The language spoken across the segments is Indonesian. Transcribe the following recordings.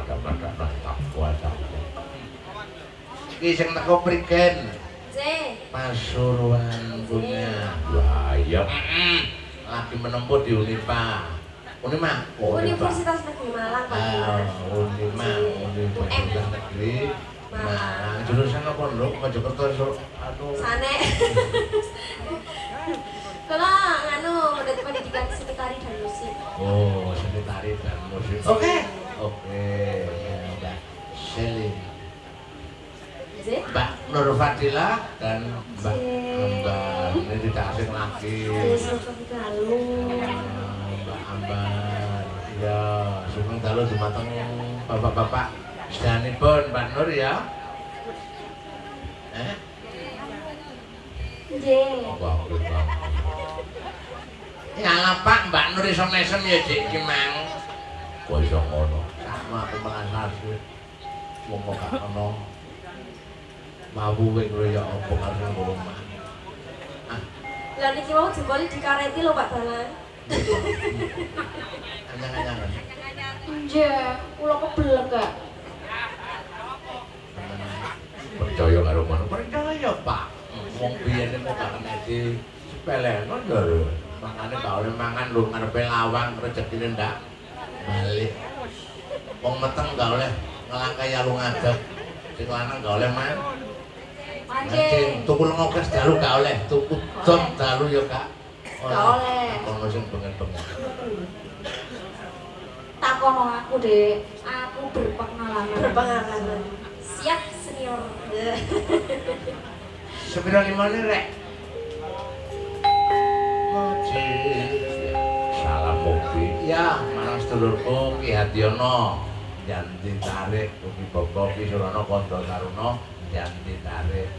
mata-mata tak kuasa. Iki sing teko prigen. Pasuruan punya. Wah, iya. Lagi menempuh di Unipa. Unima? Universitas Negeri Malang, Pak. Unima, Universitas Negeri Malang. Jurusan apa, Nduk? Mojokerto, Nduk? Aduh. Sane. Kalau nganu pendidikan seni tari dan musik. Oh, seni tari dan musik. Oke. Ya, Mbak Selin. Mbak Nur Fadila dan Mbak Ambar. Ini tidak asing lagi. Mbak Ambar. Ya, sugeng dalu dumateng bapak-bapak sedanipun Mbak Nur ya. Nggih. Bagus banget. Ya lah Pak, Mbak Nur iso mesem ya Dik iki mang. Kok iso ngono? Sama aku merasa sih. Wong kok gak ono. Mawu wek ya apa karo ngomong. Lah niki mau jempol dikareti lho Pak Dalan. Anyang-anyangan. Nggih, kula kebelet kak. Percaya karo ngono? Percaya, Pak. Wong biyene kok gak kena di sepeleno lho. Mangane gak oleh mangan lho ngarepe lawang rezekine ndak balik. Wong meteng gak oleh ngelangkai alung ngadeg. Sing lanang gak oleh man. Mancing, tuku lengokas dalu gak oleh, tuku dom dalu ya Kak. Gak oleh. Kono sing bengen-bengen. Takono aku, Dek. Aku berpengalaman. Siap, senior. Sepira limane rek. Salam Mugi. Ya, marang sedulurku Ki Hadyono. Janti tarik ugi Bobo Ki Surana Kanda Taruna. Janti tarik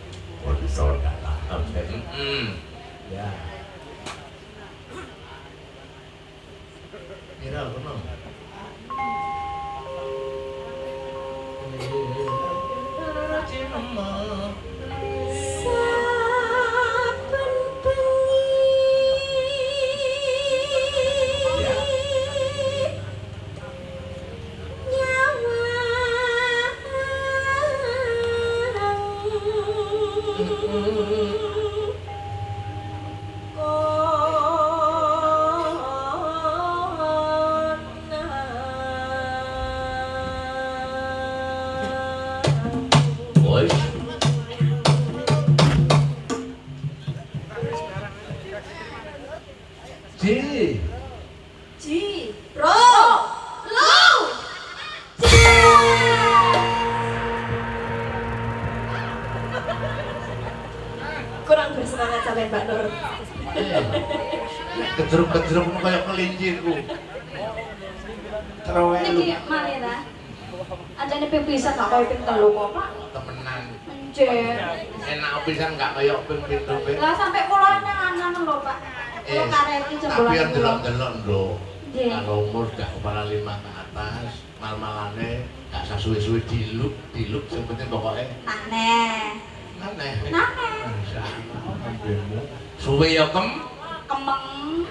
Kanda dalam. Ya. Kira kono. Kurang bersemangat sampai Mbak Nur. Kejeruk-kejeruk kayak kelinci ku. Cerewet lu. Niki malih ta. Ajane ping pisan gak koyo ping telu kok, Pak. Temenan. Nggih. Enak pisan gak kayak ping pindho ping. Lah sampai kula nang lho, Pak. Kula kareti jembolan. Tapi yang delok-delok nduk. Nggih. Kalau umur gak kepala 5 ke atas, mal-malane gak usah suwe-suwe diluk sing penting pokoke Aneh. aneh. Aneh. Ambemu. Suwe ya Kemeng.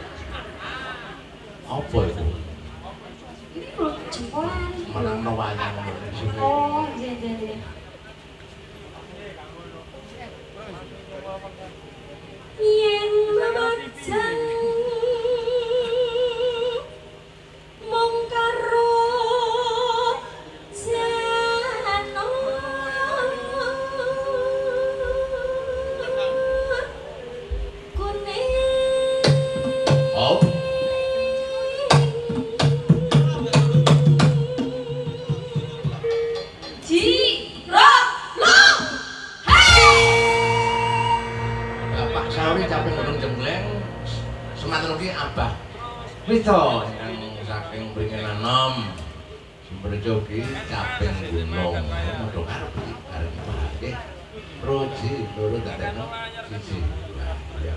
Apa itu? Ini lho jempolan. Menang wayang ngono sini. Oh, iya. Yen mboten mung karo jano kuning. Oh. Bapak Sawi caping gunung Jembleng semanten ugi Abah Wito yang saking Bringin Anom Sumber Jogi caping gunung modho karep bareng nggih Roji loro dadekno siji ya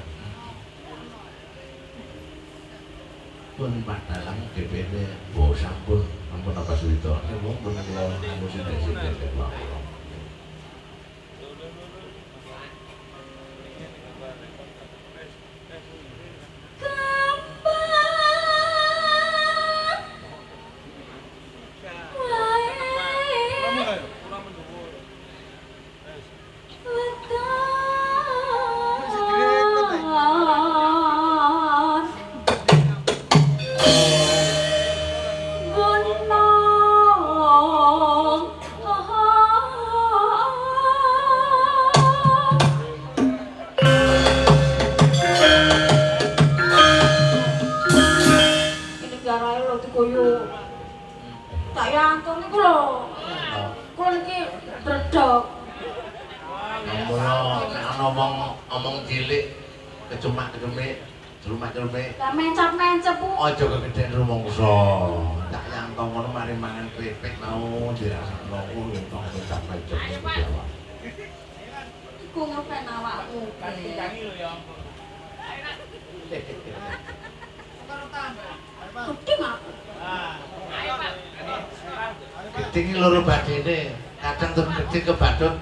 pun Pak Dalang DPD bo sampun ampun apa Suwito wong pun kula ngurusi desa kula Yantung niku lho. Kula niki dredog. Ana omong cilik kecumak-kecumik, celumak-celumik. Lah mencap-mencep Bu. Aja kegedean rumangsa. Tak Yantung ngono mari mangan kripik mau dirasakno kuwi kok mencap-mencep. Iku ngepen awakmu. Kangi lho ya. Gedeng aku. Ayo Pak. Gedeng iki loro badine. Kadang tuh gedeng ke Badut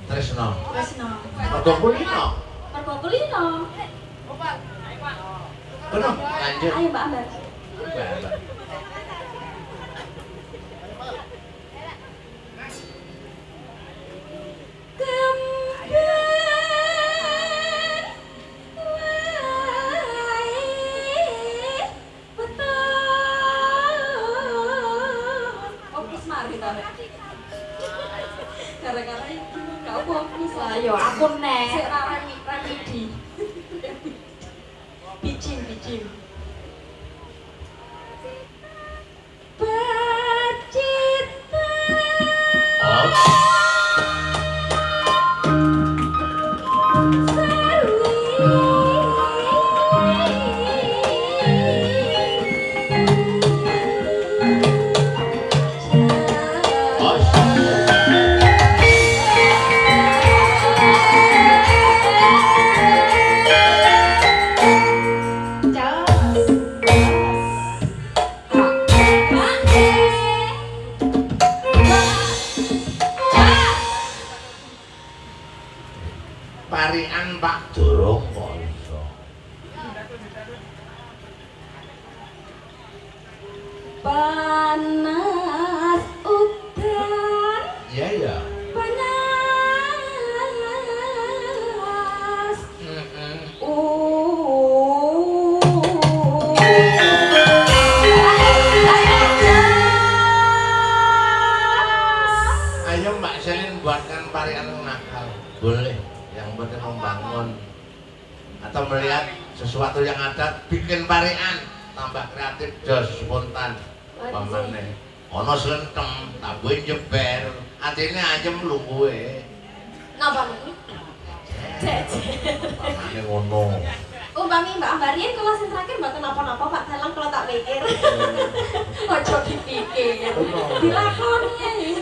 tresno. Tresno. Mergo kulino. Mergo kulino. Kono lanjut. Ayo Mbak Ambar. Mbak. Gara-gara itu gak fokus lah, yo aku nek sik remedi. Bicin. Bercita. Parian Pak Durung Konso. Panas udan. Iya. Panas. Ayo Mbak Selin buatkan parian nakal. Boleh. Yang penting membangun atau melihat sesuatu yang ada, bikin parian tambah kreatif, jos spontan. Pamane ana slentem tabuhe nyeber atine ayem lungguhe napa niku pamane ngono umpami Mbak Ambarien kula sing terakhir mboten napa-napa Pak Dalang kula tak pikir aja dipikir dilakoni ae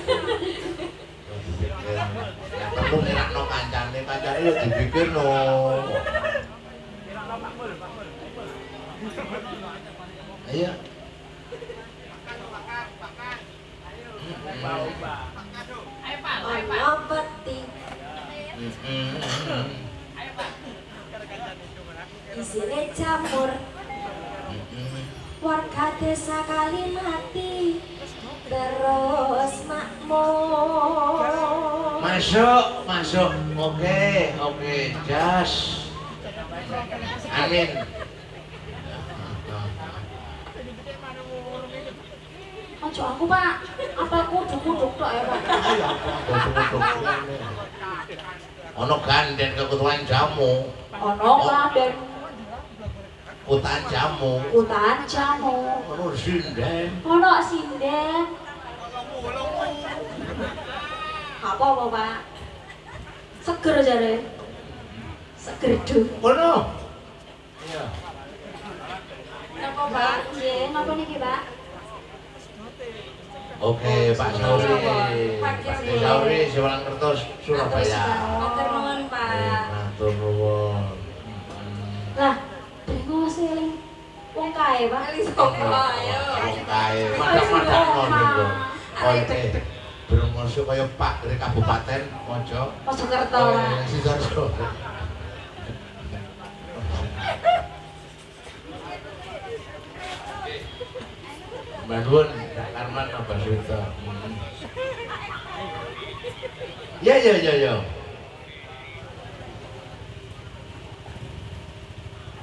ya perlu ngerakno kancane yo dipikirno iya Ayo Pak, peti. Ayo Pak. Isine jamur. Warga desa Kalimati terus makmur. Masuk. Oke, jas. Amin. Ojo aku Pak, apa kuduk-kuduk tok ya Pak? Ono ganden kebutuhan jamu. Ono ganden. Hutan jamu. Ono sinden. Apa Pak? Seger jare. Seger du. Ono. Iya. Napa Pak? Nggih, napa niki Pak? Oke, Pak Sauri. Pak Sauri, Siwalankerto, Surabaya. Matur nuwun, Pak. Matur nuwun. Lah, bingung sih wong kae, Pak. Wong kae. Madak-madakno niku. Oke. Brengosuk kaya Pak dari Kabupaten Mojokerto. Sidoarjo. Mbak Nuwun, Kak Karman, Mbak Suwita. Ya.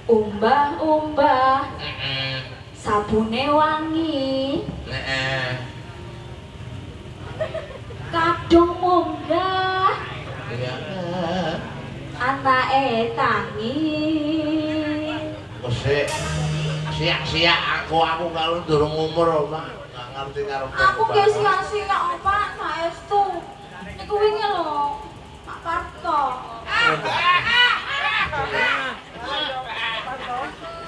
Umbah, sabune wangi. Kadung munggah. Anake tangi. Siak aku kalau durung umur Pak. ngerti karo Aku gak sia-sia apa saestu. Niku wingi lho. Pak Parto.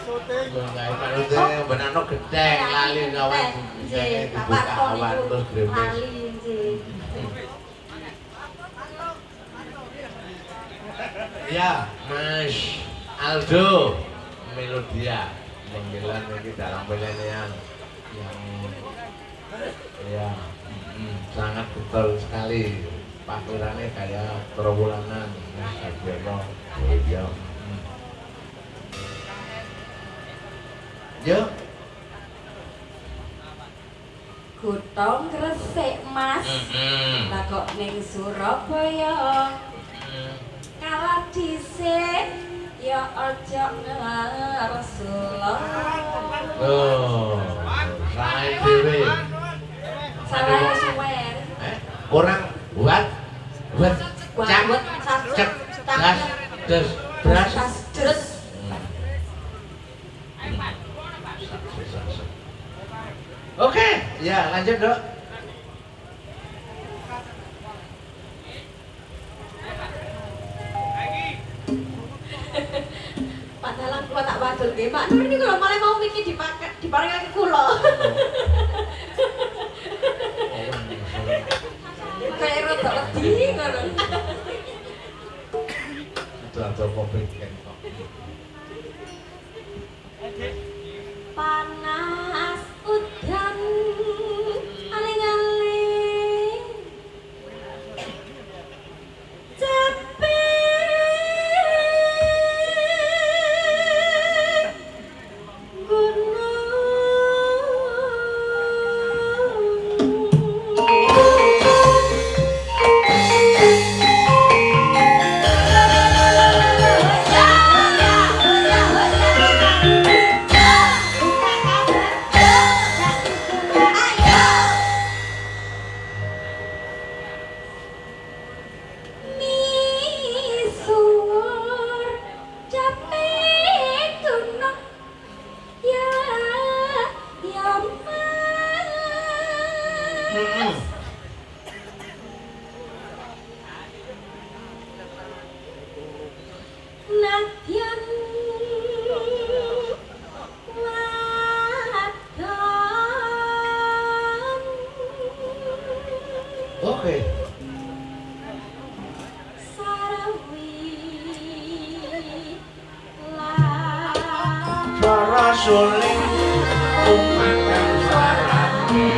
Enggak parute benano gedeng lali kawan. Pak Parto Awan terus gremes. lali nggih. Ya, Mas Aldo Melodia panggilan ini dalam penyanyian yang ya sangat betul sekali pakirannya kayak terowulanan Mas Adiono ya. Yuk Kutong Gresik Mas. Lah kok ning Surabaya. Kalah dhisik ya aja ngarsullah. oh salah dhewe Salah suwer. orang buat cak cek das des beras Terus Oke, ya lanjut dok. padahal aku tak wadul nggih, Pak Nur niku lho malah mau mikir diparingake kula. Kayak rada wedi ngono. Itu atau kopi kan kok. Panas udan aling-aling Cepi misuwur capek tunok ya ya mas nadyan wadon Oke. sarawi lah Suara suling umakan sarane.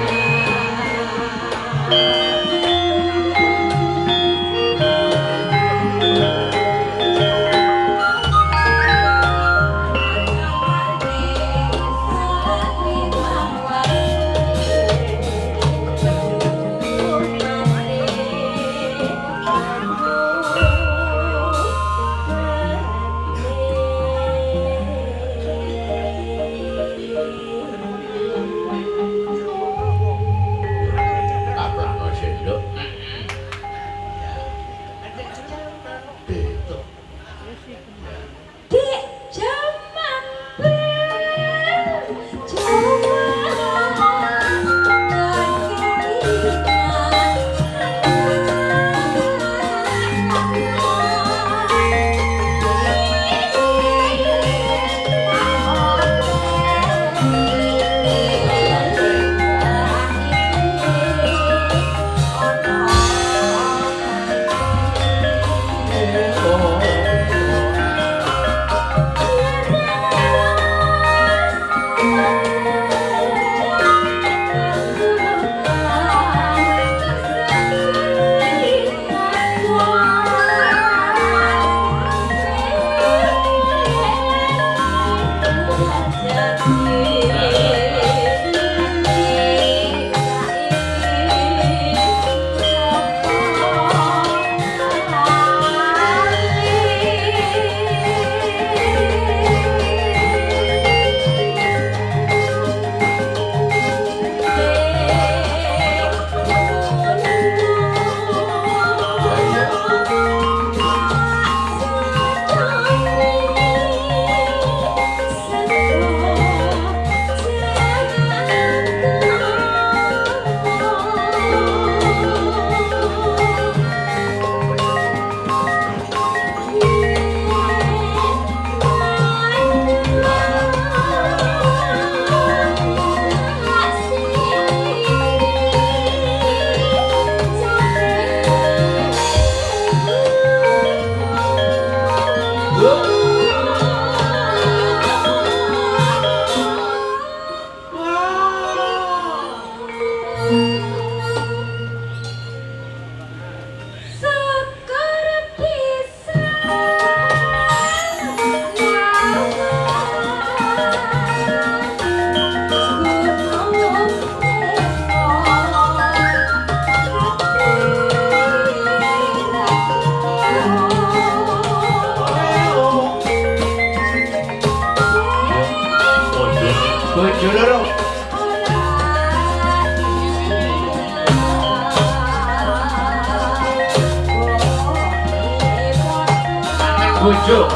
bojo.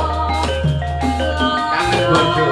Kangen bojo.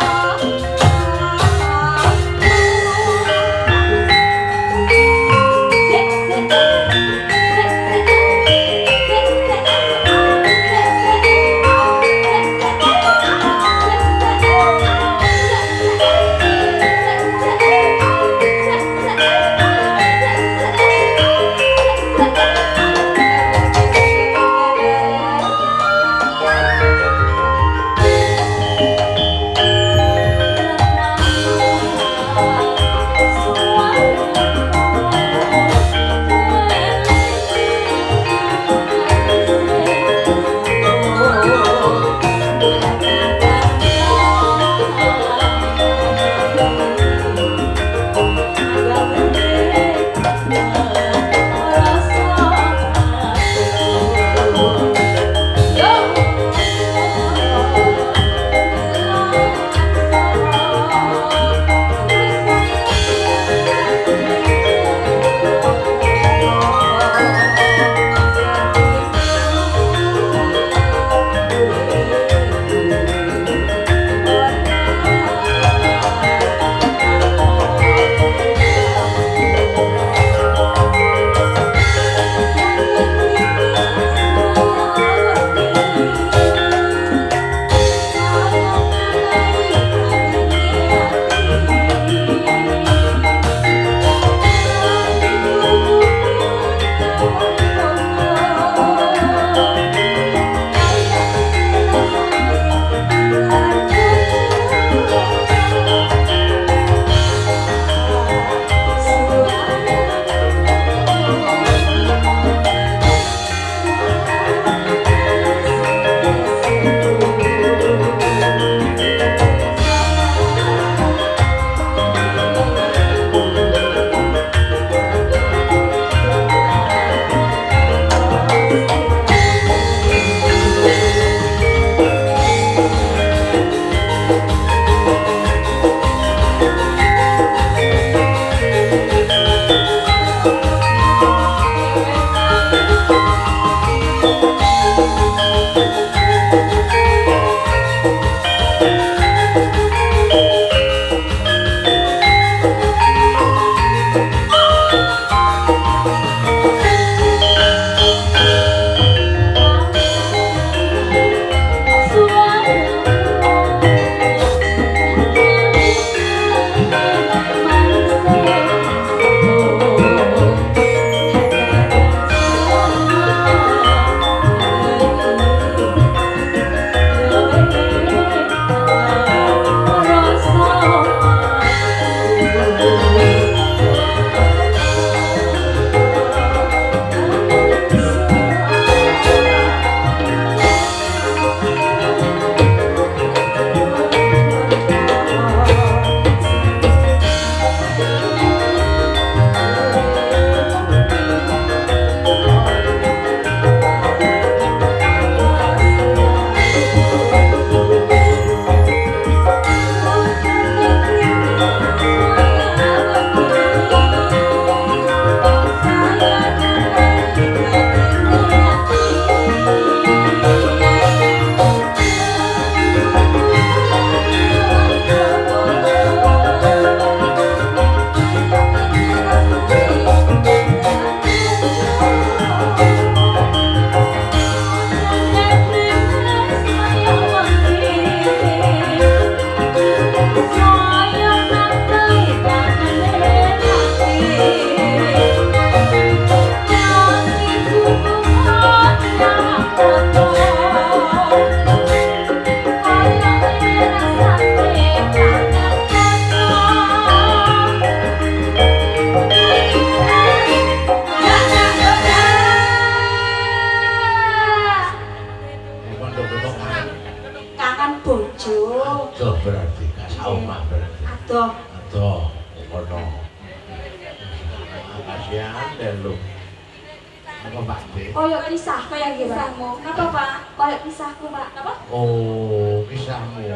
Koyok kisah kayak kisahmu. Apa Pak? Koyok kisahku Pak. Apa? Oh, kisahmu.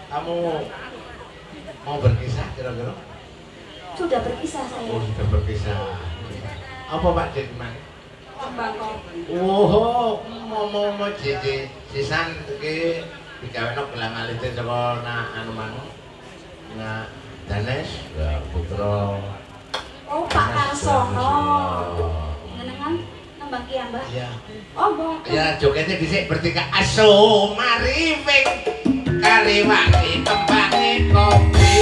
Kamu mau berkisah kira-kira? Sudah berkisah saya. Oh, sudah berkisah. Apa Pak Jetman? Kembang kopi. Oh, mau sisan iki digaweno gelang alite saka anu mang. Nah, Danes, ya putra. Oh, Pak Karsono. Jenengan nembang ki Mbah? Iya. Oh, mboten. Ya jogete dhisik bertiga aso mari wing kaliwangi kembange kopi.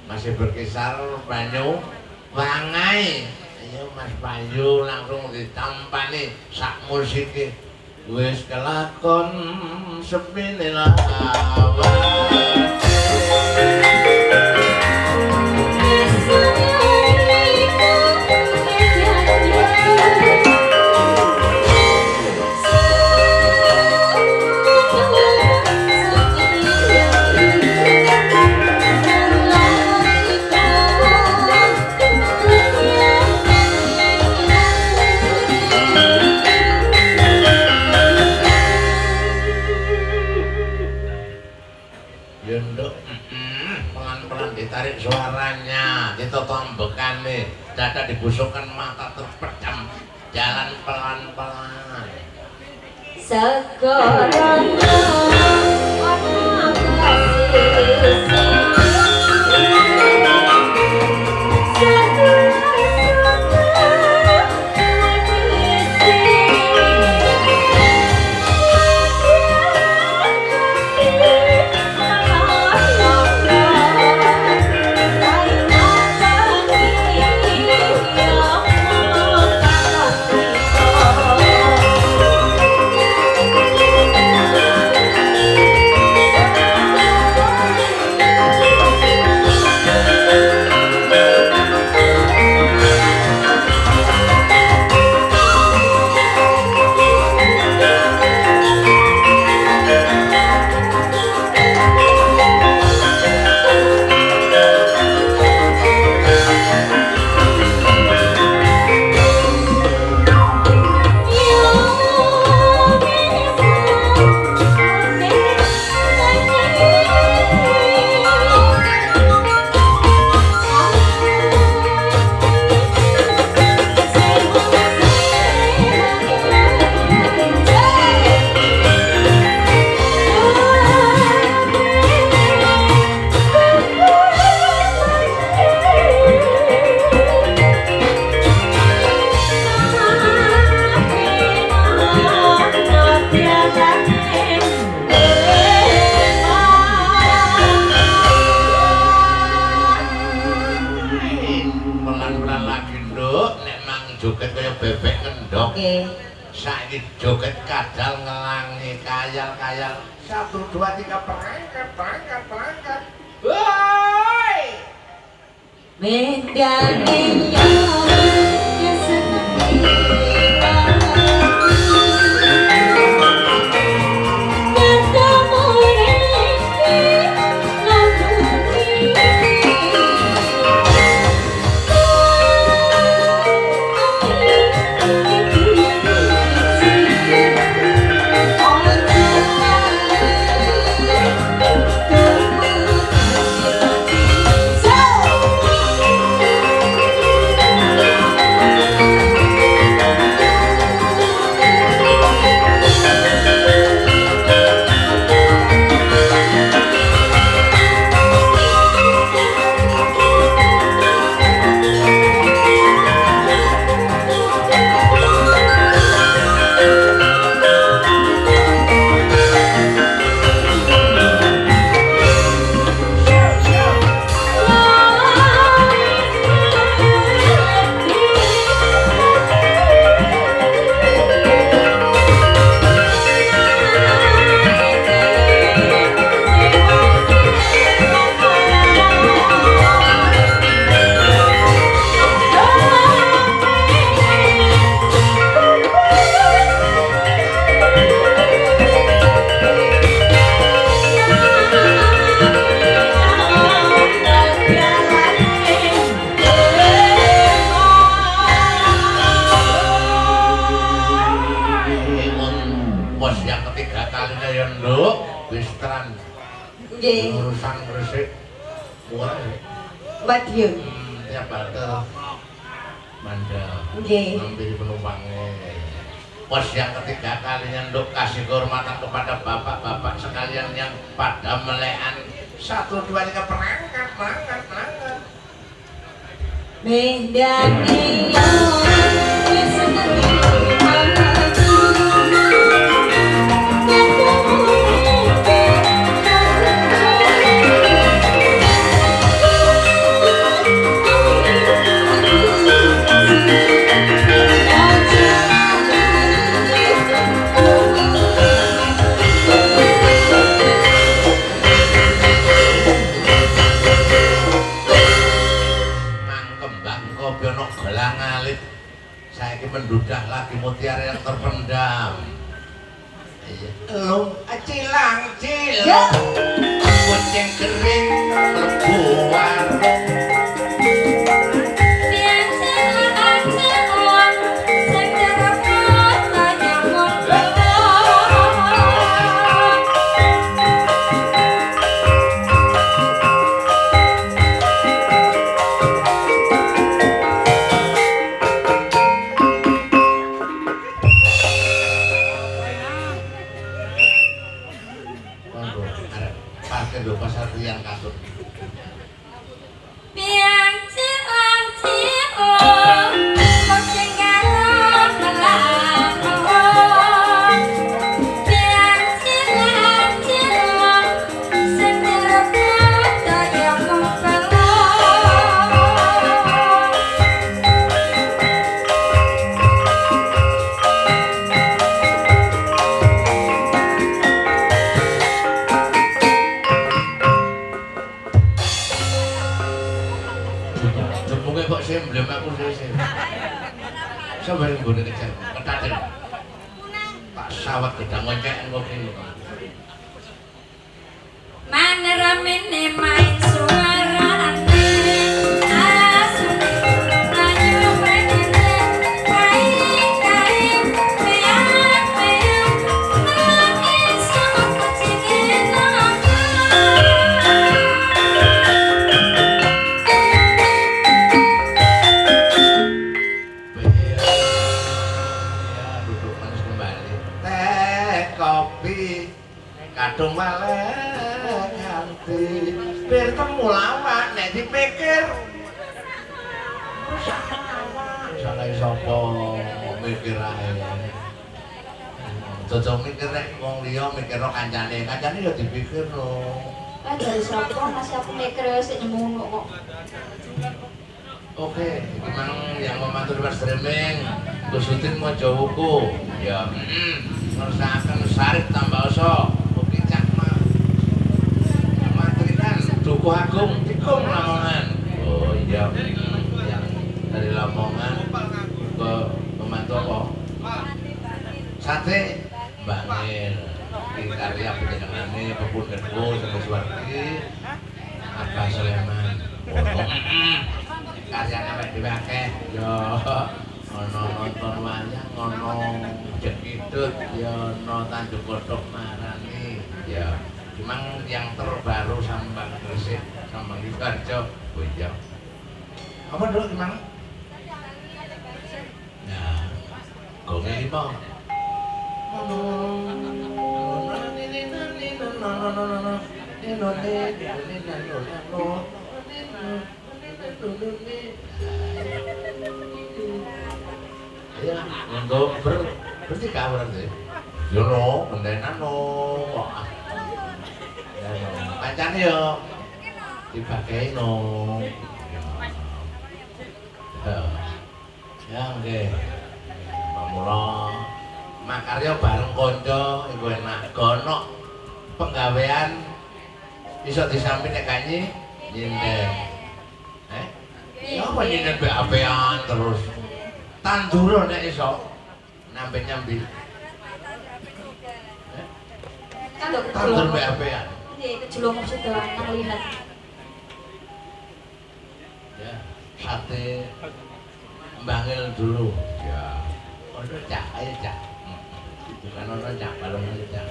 Masih berkisar banyu wangai. Ayo Mas Bayu langsung ditampani sak musike. Wis kelakon sepine lawan. Pelan-pelan ditarik suaranya, ditotombekane, dada dibusukkan, mata terpejam, jalan pelan-pelan. Sekarang orang kasih. joget kaya bebek kendok. Nggih. Saiki joget kadal ngelangi kayal-kayal. 1 2 3 perangkat. Woi! Medane yo ya seneng urusan Gresik murah ya. Madiun. Tiap bater mandal. Nggih. Ngambil penumpangnya. Pos yang ketiga kalinya untuk kasih kehormatan kepada bapak-bapak sekalian yang pada melekan 1 2 3 perangkat. Medane yo ya seneng mendudah lagi mutiara yang terpendam. Lu cilang kucing kering mlebu warung. Sabar nggone kejar ketaten. Pak sawat gedang ngocek engko kene. Maneramene main suarane asune ayu penene kai peang nangis aku cingin kadung malah ganti biar temu lawak nek dipikir salah sapa mikir ae cocok mikir nek wong liya mikirno kancane ya dipikir lho dari sapa masih aku mikir sik nyemono kok Oke, memang yang memantau di streaming kusutin mau jauhku ya ngerasakan sarit tambah oso oke cakma matrikan Duku Agung Tikung Lamongan oh iya yang dari Lamongan ke memantau kok sate bangil di karya penjenengannya pepundenku sampai suwargi Abah Sleman karyanya mek dhewe akeh ya ana nonton wayang ana jekidut ya ana Tanjung Kodhok marani ya cuma yang terbaru Sambang Gresik Sambang Dikarjo oh iya apa dulu gimana nah gonge lima ya untuk bertiga berarti yo no kendenan no kok ya no kancane yo dipakai no ya nggih pamula makarya bareng kanca iku enak gono penggawean iso disambi nek kanyi nyinden ya apa nyinden be-apean terus tandura nek iso nambe nyambi tandur be-apean Nggih, kejulung sedoan nang lihat. ya sate mbangil dulu ya ono cak ayo cak bukan ono cak balong aja cak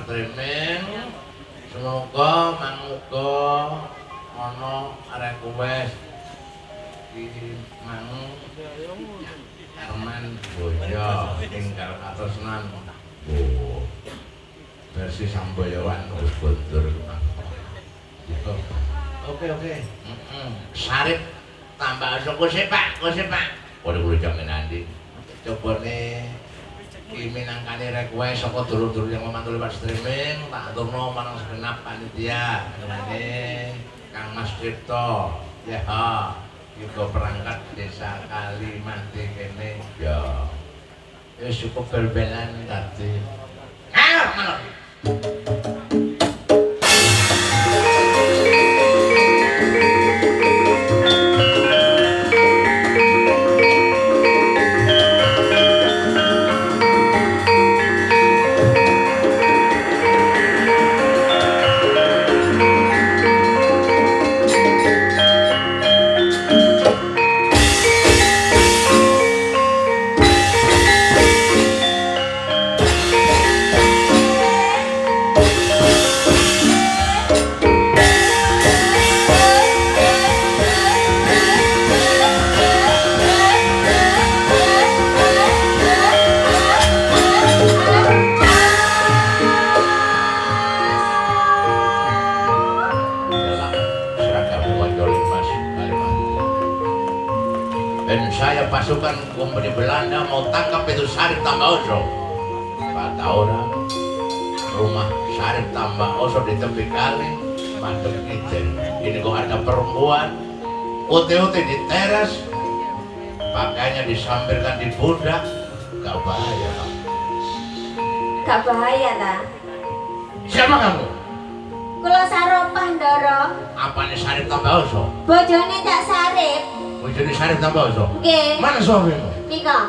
streaming. Semoga manguga ana arek wis iki mang Arman Boyo ingkang katresnan. Oh. Versi Samboyawan wis bundur. Oke. Sarip tambah kusip Pak. Ora kulo jamin andi. Cobane iki minangkane request saka dulur-dulur yang memantul lewat streaming tak aturno marang segenap panitia. Ngene Kang Mas Cipto. Ya. Juga perangkat desa Kalimati kene. Ya. Ya cukup bel-belan tadi. Ayo. Pasukan kompeni Belanda mau tangkap itu Sarip Tambaoso. Kata orang rumah Sarip Tambaoso di tepi kali madep ijen. Ini kok ada perempuan ote-ote di teras, pakainya disambilkan di pundak. Gak bahaya. Gak bahaya ta? Siapa kamu? Kula Saropah Ndara. Apane Sarip Tambaoso? Bojone Cak Sarip. Bojone Sarip Tambaoso? Nggih. Mana suamimu? Nika.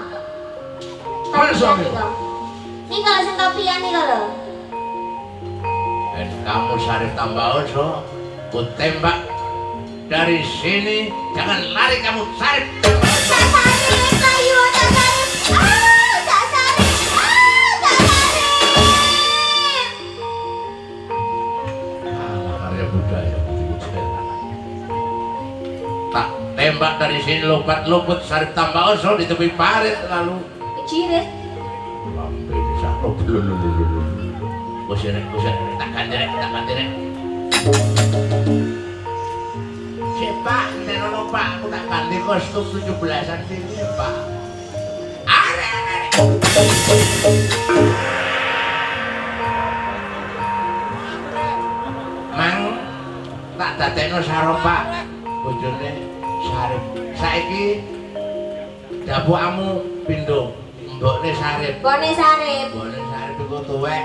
Mana suamimu? Nika sing topian nika lho. Dan kamu Sarip Tambaoso, ku tembak dari sini. Jangan lari kamu Sarip Tambaoso. Cak Sarip, ayo Cak Sarip. Cak Sarip. Cak Sarip. Karya budaya. Tak tembak dari sini lompat-lompat Sarip Tambaoso di tepi parit lalu. Kecirit. Lambe bisa Kusirek, tak kandirek. Pak, nenono Pak, aku tak ganti kostum 17-an sini Pak. Are. Mang, tak dadekno Saropa, bojone Sarip. Saiki dapukamu pindho, mbokne Sarip. Bone Sarip. Bone Sarip iku tuwek.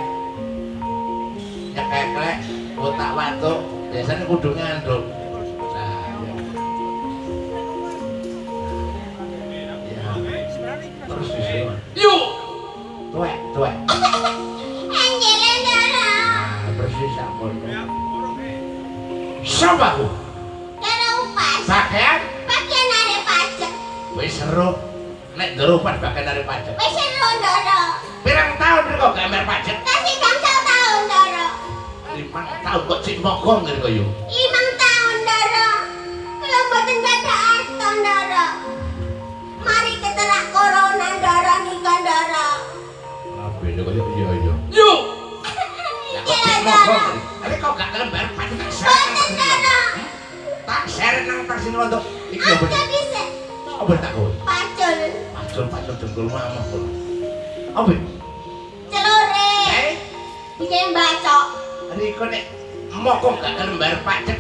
Nyekeklek, kotak watuk, biasanya kudu ngandung. Nah, ya. Terus disuruh. Yuk! Tuwek. Anjir Ndara. Nah, persis sampun. Siapa aku? Karo upas. Pakaian? Pakaian arep pajak. Wis seru. Nek nderupan pakaian dari pajak. Wis seru Ndara. Pirang tahun kok gambar pajak? Kasih gangsal tahun Ndara. 5 tahun kok cik mogong ngene kok yo. 5 tahun Ndara. Kula mboten gadah arta Ndara. Mari keterak corona Ndara nika Ndara. Labene kok yo iya. Yuk! Lah kok cik mogong. Tapi kok gak lembar pajak tak Mboten Ndara. tak seret nang taksi rondo. Iki yo Aja dhisik. apa tak kowe? Pacul. Dengkul mamah kok. Apa? Celore. Bisa bacok. Riko nek mokong gak gelem bayar pajak.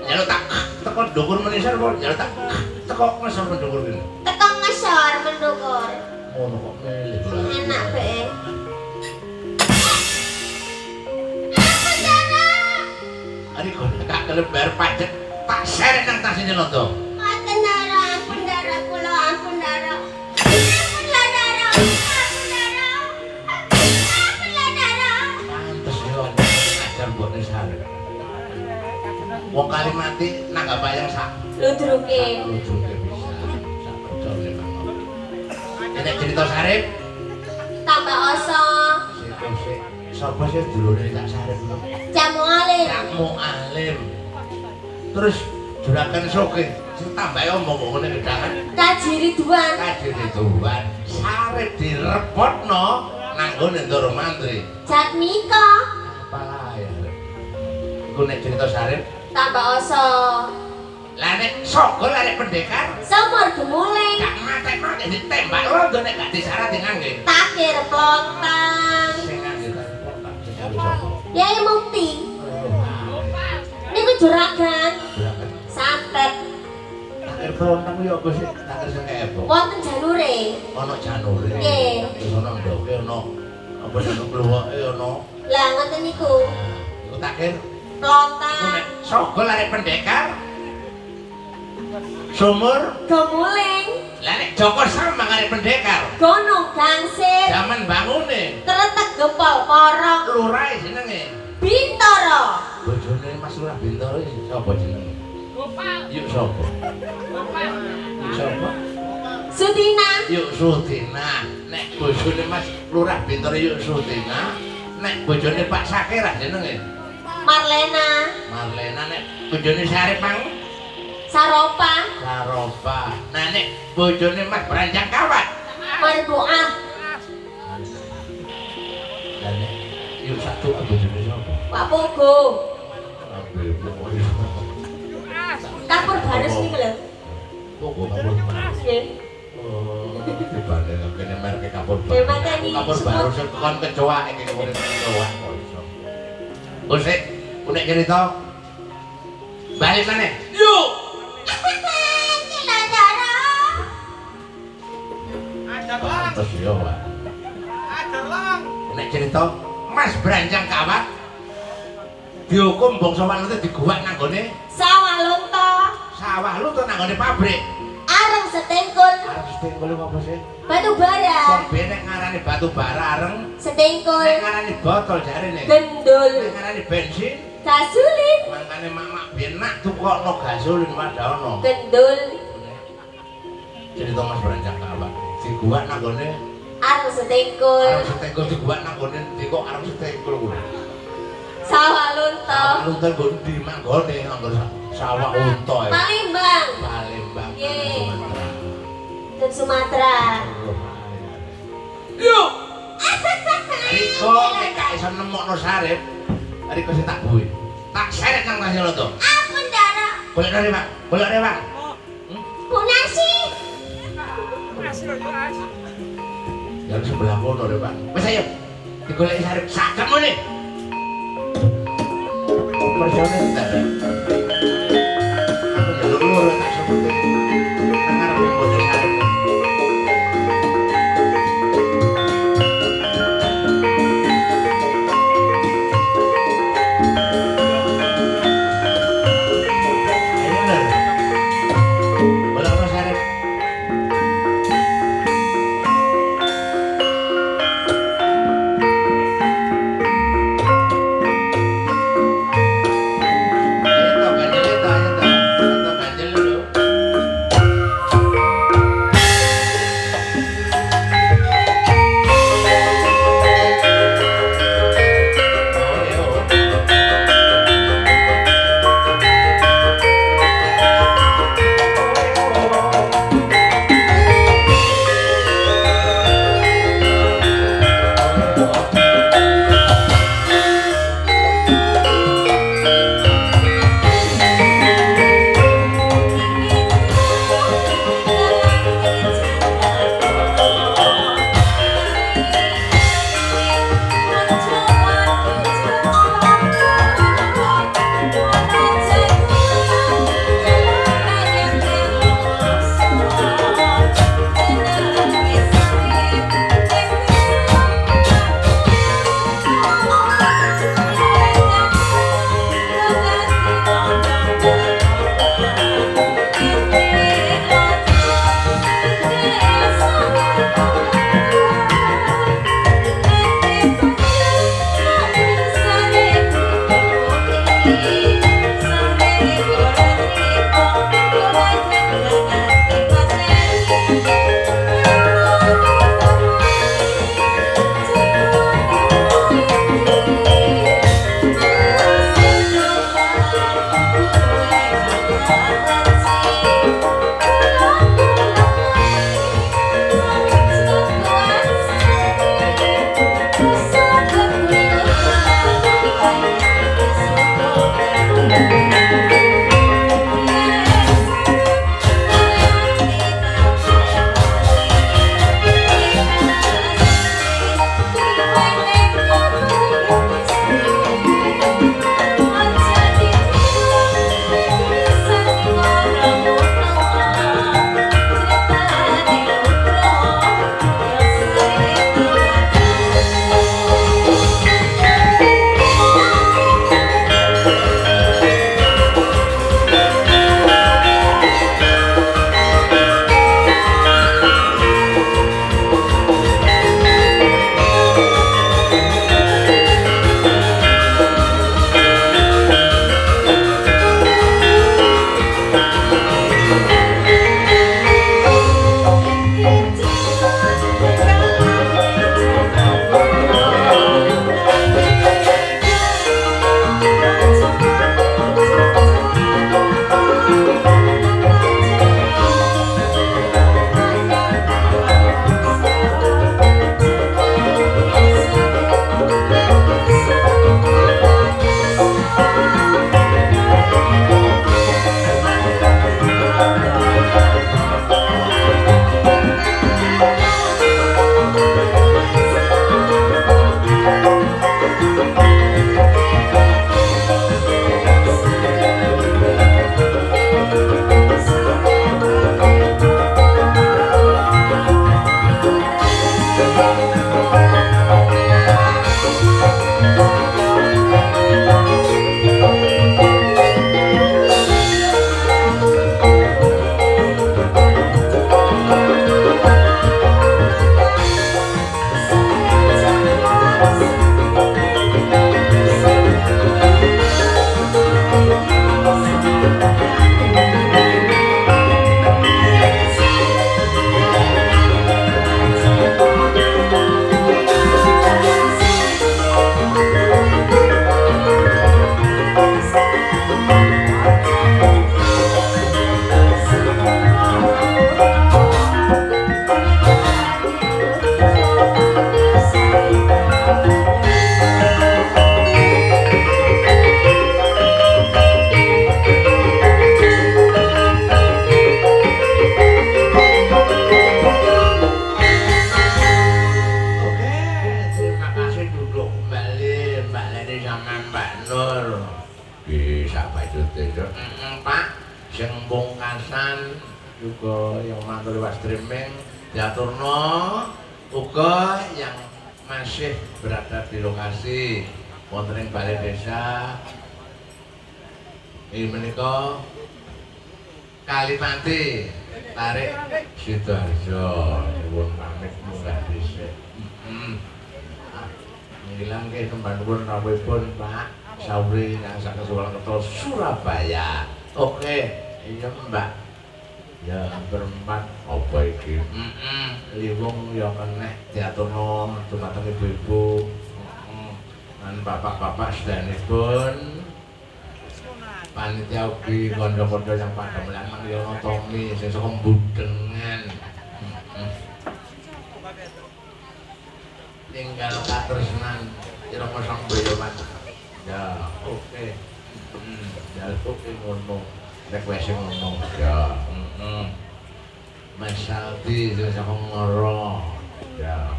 Njaluk tak teko ndukur menisar kok njaluk tak teko ngesor ndukur kene. Teko ngesor mendukur. Ngono kok milih. Enak be. Riko nek gak gelem bayar pajak tak seret nang taksi rondo. Maten Ndara, ampun Ndara kula, ampun Ndara. Ampun lah Ndara. Ampun Ndara. Ampun lah Ndara. Pantes yo ajar mbokne sare. Wong Kalimati nang gak bayang sak Ludruke. lucuke bisa. Sak bedone mangko. Nek cerita Sarip Tambah oso. sik Sapa sih dulure tak sarep? Jamu alim. Kamu alim. Terus juragan soge sing tambahe omong ngene gedangan. Kaji Ridwan. Kaji Ridwan sarep direpotno nang nggon Ndoro Mantri. Jatmiko. Apalah ya. Iku nek cerita sarep Tambah oso. lah nek sogol arek pendekar Somor gemuling. gak mate-mate ditembak londo nek gak disarati ngangge. Takir plontang. Sing ngangge tak sing ngangge sapa? Yai Mukti. Niku juragan. Juragan. Santet. Takir pelontang yo apa sih? Takir sing epo. Wonten jalure. Ono janure. Nggih. Terus ono ndoke ono apa jeneng kluwoke ono. Lah ngoten niku. Iku takir. Iku Plontang. nek sogol arek pendekar. Sumur. Gemuling. Lah nek Joko Sambang arek pendekar. Gunung Gangsir. Zaman bangune. Kretek gempol porong. Lurahe jenenge. Bintoro. Bojone Mas Lurah Bintoro iki sapa jenenge? Gopal. Yuk sapa? Gopal. Yuk sapa? Sutina. Yuk Sutina. Nek bojone Mas Lurah Bintoro yuk Sutina. Nek bojone Pak Sakira jenenge? Marlena. Marlena. Nek bojone Sarip Mang? Saropa. Saropa. Nah nek bojone Mas Branjang Kawat? Marbuah. Lah nek yuk satu bojone sapa? Pak Pogo. Kabeh pokoke. Kapur barus niku lho. Pogo kabur. Nggih. Oh, dibanding kene merke kapur baru. Ya, makanya Kapur sebut- baru sing kon kecoa iki urip kecoa kok iso. Usik, nek cerita balik maneh. Yuk. Ciladara. Ajar lang. Terus yo, Pak. Ajar lang. Nek cerita Mas Branjang Kawat dihukum bangsa wanita diguwak nang gone Sawah lunto. sawah lu to nang gone pabrik. Areng setengkul. Arep setengkul apa sih? Batu bara. Wong biyen nek ngarani batu bara areng, Setengkul. nek ngarani botol jarene. Gendul. Nek ngarani bensin Gasulin. mangkane mak-mak biyen nak tukokno gasolin wadah ono. Gendul. Cerita Mas Branjang Kawat diguwak nang gone Areng setengkul. arep setengkul diguwak nang gone ndi kok arep setengkul kuwi. Sawah lunto. Lu ten nggon ndi manggone nganggo sawah unta ya. Palembang. Palembang Yeay. Sumatera. Dan Sumatera. Yuk. Riko nek gak iso nemokno sarip, Riko sing tak buwe. Tak seret nang Mas Yoloto. Ampun Dara. Golek nang Bang. Golek nang Bang. Bu Nasi. Asih lho, As. Ya sebelah kono deh, Bang. Wis ayo. Digoleki sarip sak temune. Persone entek. Aku njaluk lur tak sebut. Nang arep boten sarip. Ayo lur. Boleh sarip. Itu kan pungkasan juga yang mantul lewat streaming diaturno uga yang masih berada di lokasi wonten ing balai desa ini menika Kalipati tarik Sidoarjo nyuwun pamit munggah dhisik. Ngilang ke sembah nuwun rawuhipun Pak Sauri yang saking Surakarta Surabaya. Oke, iya Mbak. Ya berempat apa iki? Liwung ya kenek diaturno dumateng ibu-ibu. Lan bapak-bapak sedanipun panitia ugi kondo-kondo yang pada melanang Yono Tommy sing saka Budengan. Tinggal katresnan irama sang boyoman. Ya, oke. Ya oke ngono. Nek wis ngono ya. Mas Saldi sing saka Ngoro. Ya.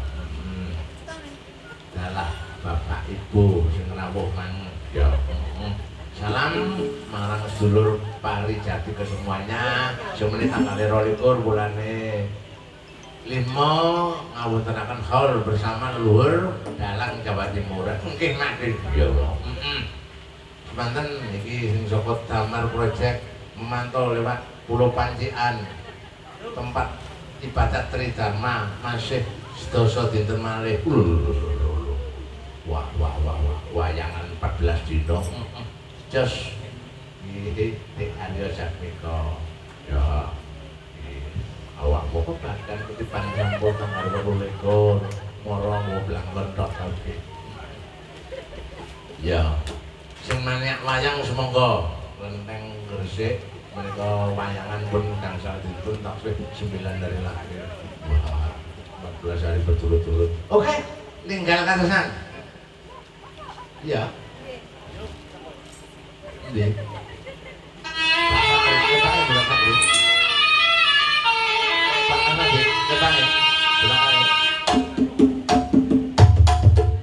Dalah bapak ibu sing rawuh mang. Ya. Salam marang sedulur Parijati ke semuanya. Semene tanggal 22 bulane 5 ngawontenaken haul bersama leluhur dalang Jawa Timur. Nggih mangke ya. Semanten iki sing saka Damar Project memantau lewat Pulau Pancian. Tempat ibadat Tridharma masih sedasa dinten malih. Wah, wayangan 14 dino. Jos iki Dik Aryo Satmiko ya awakmu kok bahkan kutipan campur tanggal 22 moro ngoblang lentok kabeh ya sing maniak wayang semonggo Lenteng Gresik menika wayangan pun gangsal dipun taksih 9 dari lahir 14 hari berturut-turut oke ninggal katesan iya Dik. Pak Ana Dik, ketane. Belakang. Thank you.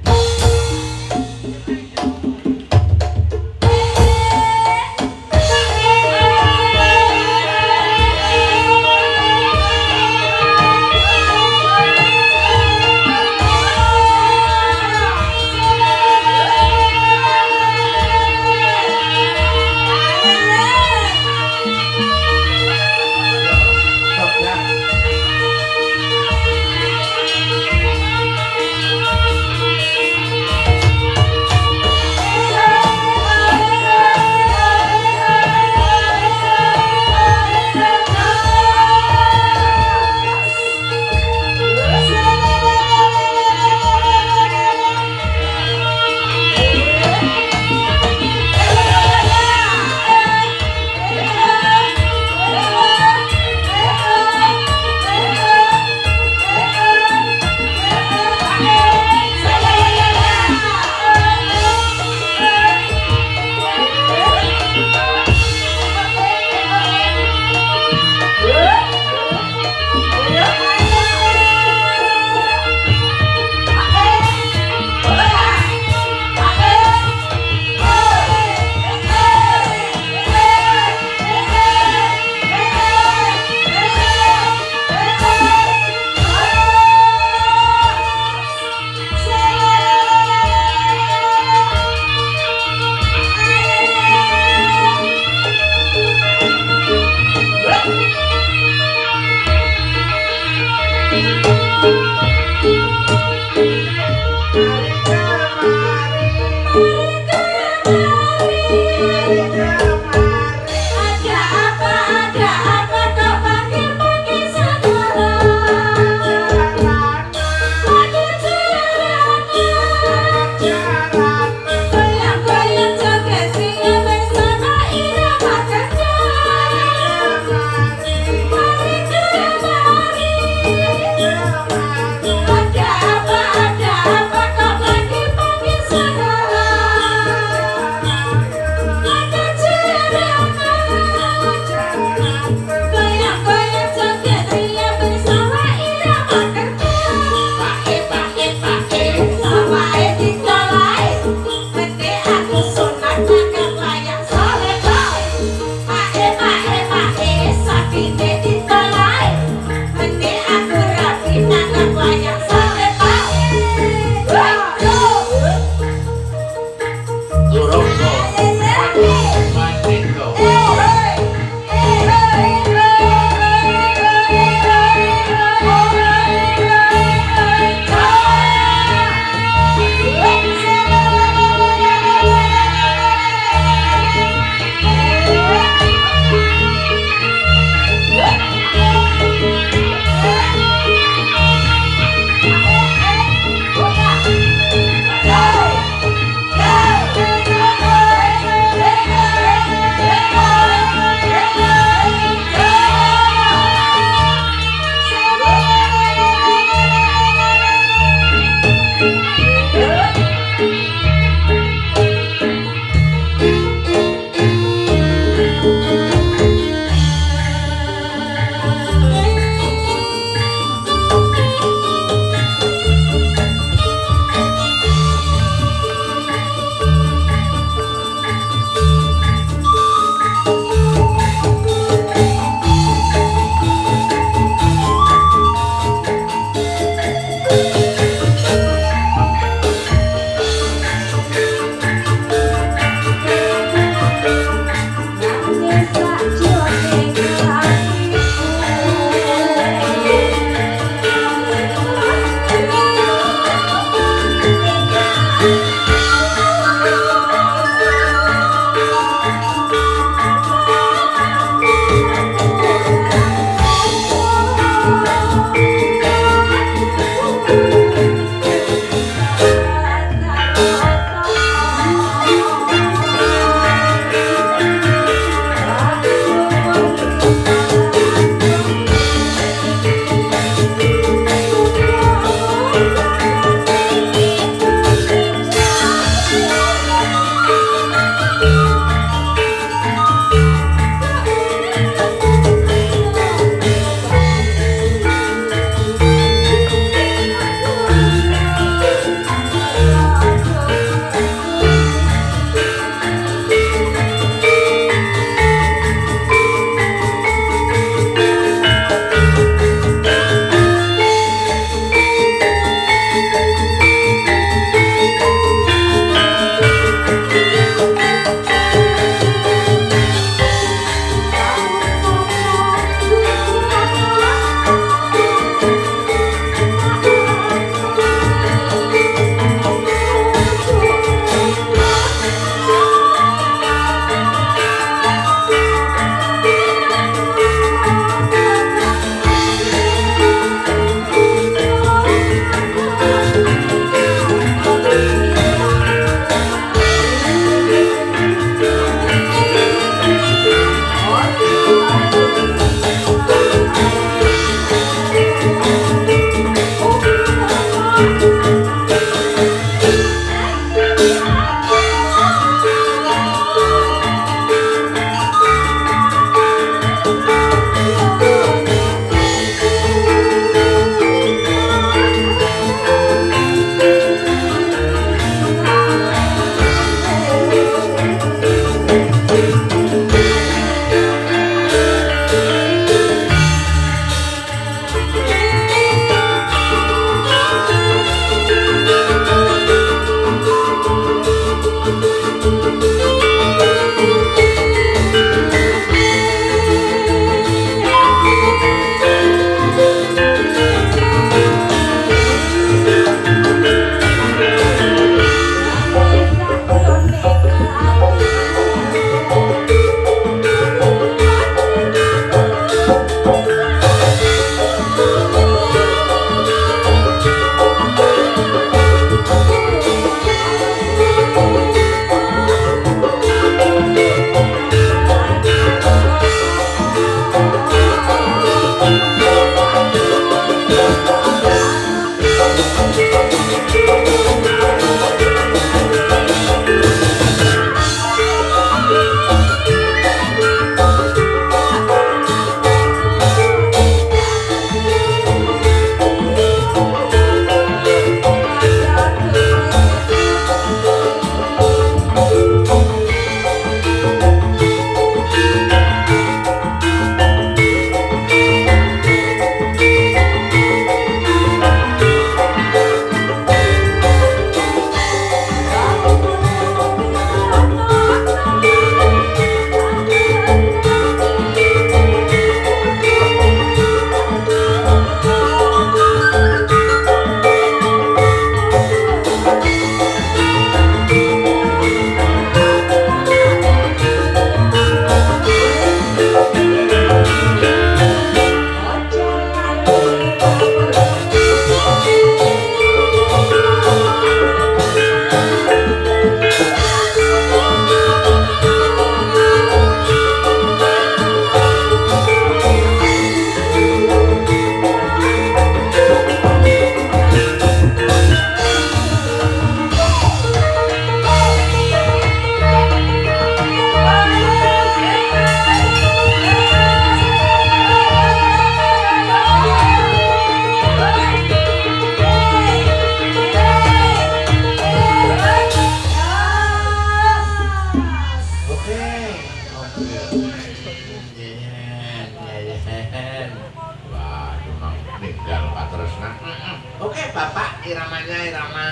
Bapak iramanya irama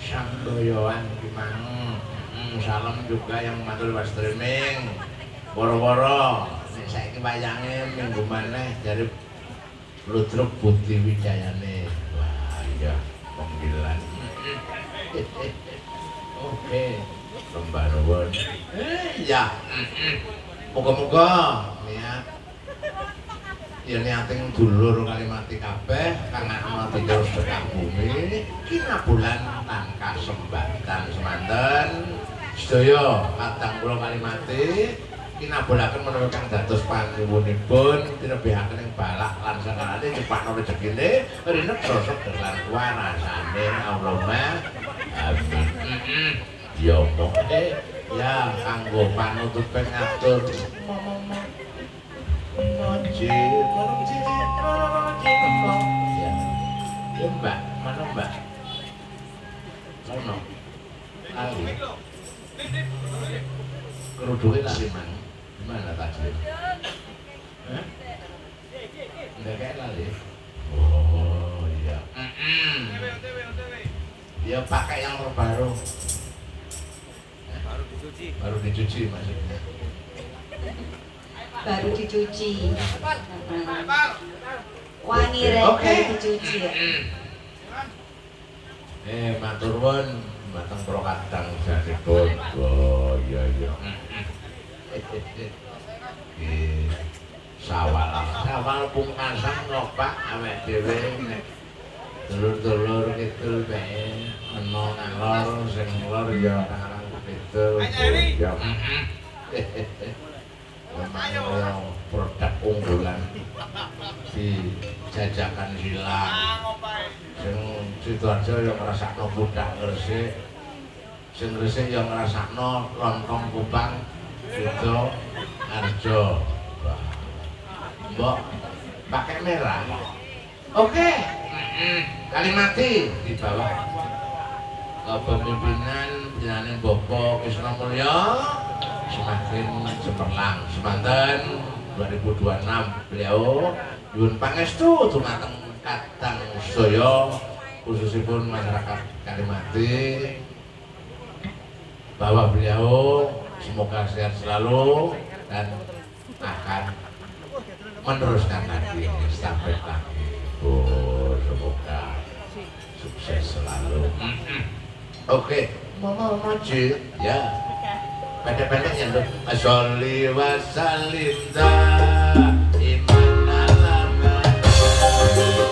Samboyoan Kimang. Salam juga yang matur pas streaming. Woro-woro nek saiki wayange minggu maneh dari Ludruk Budi Wijayane. Wah, iya panggilan. Oke, sembah nuwun. Ya. Muga-muga niat ya niating dulur Kalimati kabeh kang ana terus tekan bumi kinabulan tangka sembatan semanten sedaya kadang kula Kalimati kinabulaken menawi kang dados panuwunipun tinebihaken ing balak lan sakarane nyepakno rejekine rinep sosok lan warasane Allahumma amin. Ya mongke ya kanggo panutup ngatur Moji, ya Mbak, mana Mbak? Sono, Ali. Kerudungnya lari mana? Gimana tadi? Enggak kayak lari. Oh iya. Dia pakai yang terbaru. Baru dicuci maksudnya. Baru dicuci. Wangi rek baru dicuci ya. Matur nuwun mateng pro kadang sanipun. Oh iya iya. Sawal pungkasan ngopak awake dhewe nek dulur-dulur kidul bae ana ngalor sing lor ya ngarang kidul. Ya. Memang produk unggulan di jajakan silang sing Sidoarjo yang ngrasakno budak Gresik sing Gresik yang ngrasakno lontong Kupang Sido Arjo. Mbok pakai merah oke. Kalimati di bawah kepemimpinan Jenengan Bapak Krisna Mulya semakin cemerlang semanten 2026 beliau nyuwun pangestu dumateng kadang sedaya khususipun masyarakat Kalimati bahwa beliau semoga sehat selalu dan akan meneruskan lagi sampai lagi. Oh, semoga sukses selalu. Oke, mau maju ya. Pendek-pendeknya tuh Sholli wa sallim iman alama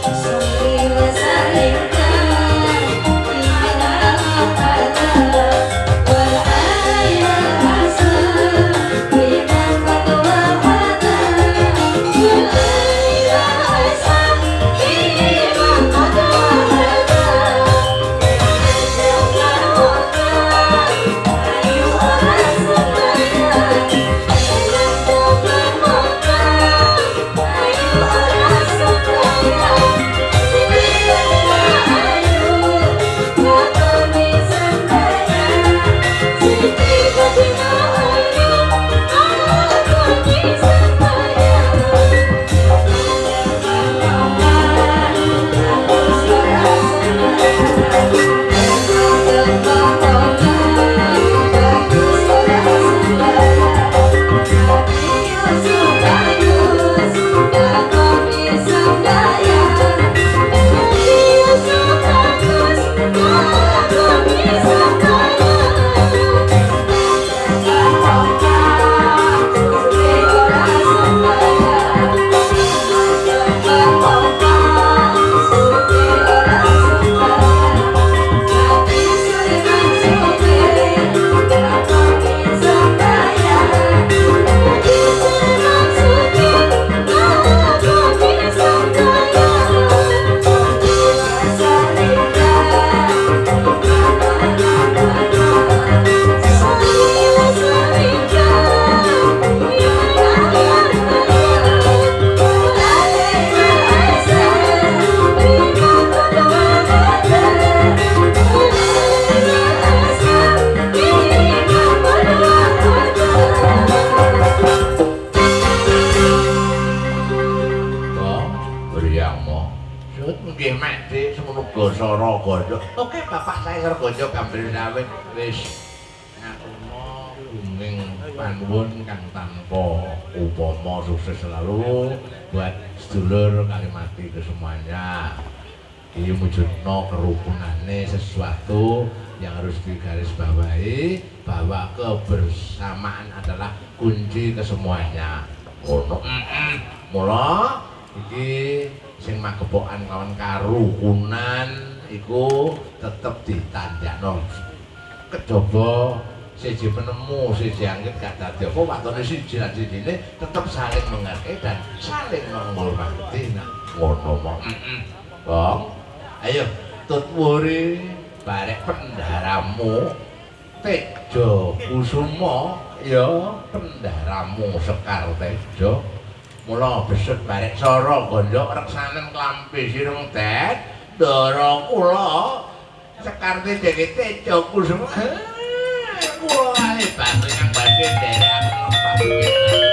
Sholli wa sallim iman alama wal ayat hasan biman qadwa hada wal ayat hasan biman qadwa hada ayu orang Margasara Gandha. Oke, Bapak saya Gandha Gambir Sawit wis ngaturna uming panuwun kang tanpa upama sukses selalu buat sedulur Kalimati kesemuanya. Ini wujudno kerukunannya sesuatu yang harus digarisbawahi bahwa kebersamaan adalah kunci kesemuanya. Ngono. Mula iki sing magepokan kawan karukunan iku tetep ditandakno. Kejaba siji penemu siji anggit gak dadi apa watone siji lan sijine tetep saling mengerti dan saling menghormati. Nah, ngono mong. Bang, ayo tutwuri barek pendaramu Tejo Kusuma ya pendaramu Sekar Tejo. Mula besut barek Sara Gandha reksanen klambi sirung det ndara kula Sekar Tejo Kusuma. Kula ale batu yang badhe nderek